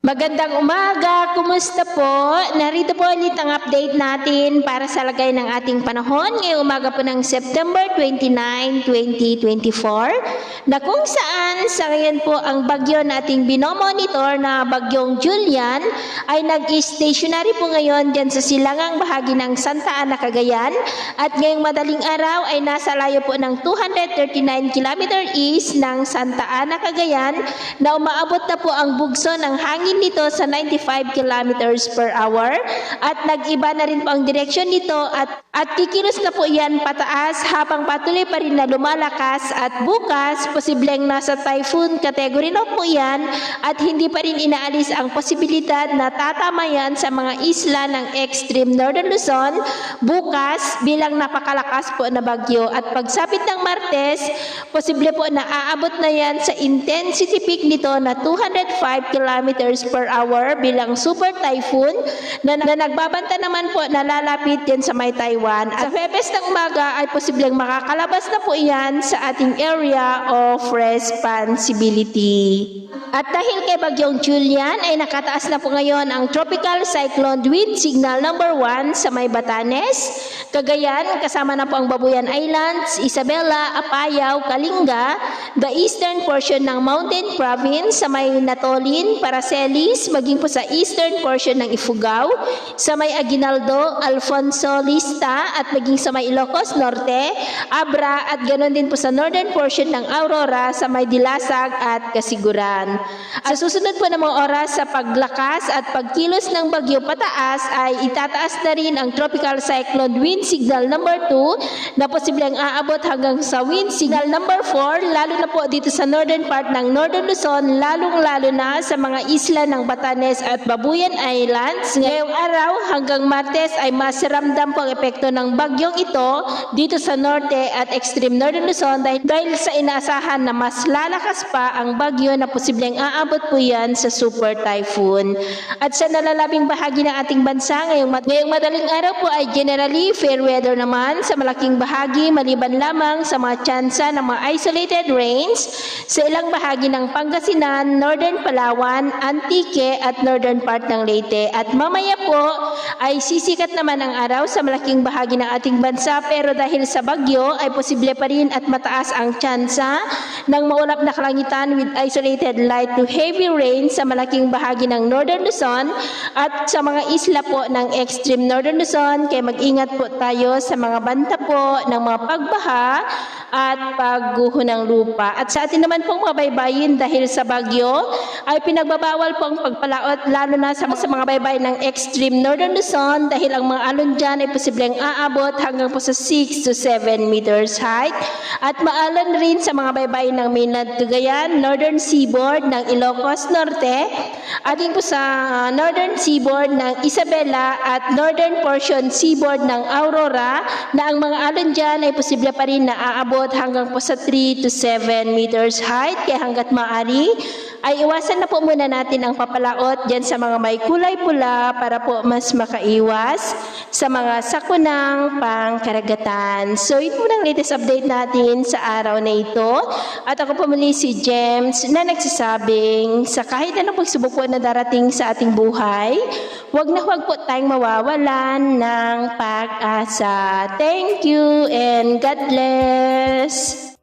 Magandang umaga, kumusta po? Narito po ulit ang update natin para sa lagay ng ating panahon ngayong umaga po ng September 29, 2024 na kung saan sa ngayon po ang bagyo na ating binomonitor na bagyong Julian ay nag-stationary po ngayon dyan sa silangang bahagi ng Santa Ana, Cagayan at ngayong madaling araw ay nasa layo po ng 239 km east ng Santa Ana, Cagayan na umaabot na po ang bugso ng hangin nito sa 95 kilometers per hour at nag-iba na rin po ang direksyon nito at kikilos na po yan pataas habang patuloy pa rin na lumalakas at bukas posibleng nasa typhoon category na po yan at hindi pa rin inaalis ang posibilidad na tatama yan sa mga isla ng extreme northern Luzon bukas bilang napakalakas po na bagyo at pagsapit ng Martes posible po na aabot na yan sa intensity peak nito na 205 kilometers per hour bilang super typhoon na nagbabanta naman po na lalapit din sa may Taiwan. At sa Huwebes ng umaga ay posibleng makakalabas na po iyan sa ating area of responsibility. At dahil kay bagyong Julian ay nakataas na po ngayon ang tropical cyclone wind signal number 1 sa may Batanes, Cagayan, kasama na po ang Babuyan Islands, Isabela, Apayao, Kalinga, the eastern portion ng Mountain Province sa may Natolin, Paracelis, maging po sa eastern portion ng Ifugao, sa may Aguinaldo, Alfonso, Lista, at maging sa may Ilocos Norte, Abra, at ganoon din po sa northern portion ng Aurora sa may Dilasag at Kasiguran. At susunod po ng mga oras sa paglakas at pagkilos ng bagyo pataas ay itataas na rin ang tropical cyclone wind signal number 2 na posibleng aabot hanggang sa wind signal number 4 lalo na po dito sa northern part ng Northern Luzon, lalong-lalo na sa mga isla ng Batanes at Babuyan Islands. Ngayong araw hanggang Martes ay mas ramdam po ang epekto ng bagyong ito dito sa norte at extreme Northern Luzon dahil sa inaasahan na mas lalakas pa ang bagyo na posibleng aabot po yan sa super typhoon. At sa nalalabing bahagi ng ating bansa ngayong madaling araw po ay generally fair weather naman sa malaking bahagi maliban lamang sa mga tsansa ng mga isolated rains sa ilang bahagi ng Pangasinan, Northern Palawan, Antique at northern part ng Leyte. At mamaya po ay sisikat naman ang araw sa malaking bahagi ng ating bansa pero dahil sa bagyo ay posible pa rin at mataas ang tsansa ng maulap na kalangitan with isolated light to heavy rain sa malaking bahagi ng Northern Luzon at sa mga isla po ng extreme Northern Luzon kaya mag-ingat po tayo sa mga banta po ng mga pagbaha at pagguho ng lupa. At sa atin naman pong mga baybayin dahil sa bagyo ay pinagbabawal po ang pagpalaot lalo na sa mga baybay ng extreme Northern Luzon dahil ang mga alon dyan ay posibleng aabot hanggang po sa 6 to 7 meters height at maalon rin sa mga baybay ng mainland Cagayan, northern seaboard ng Ilocos Norte at din po sa northern seaboard ng Isabela at northern portion seaboard ng Aurora na ang mga alon dyan ay posible pa rin na aabot hanggang po sa 3 to 7 meters height kaya hanggat maaari ay iwasan na po muna natin ang papalaot dyan sa mga may kulay pula para po mas makaiwas sa mga sakunang pangkaragatan. So ito po ang latest update natin sa araw na ito at ako po muli si James na nagsasabing sa kahit anong pagsubok po na darating sa ating buhay, huwag na huwag po tayong mawawalan ng pag-asa. Thank you and God bless!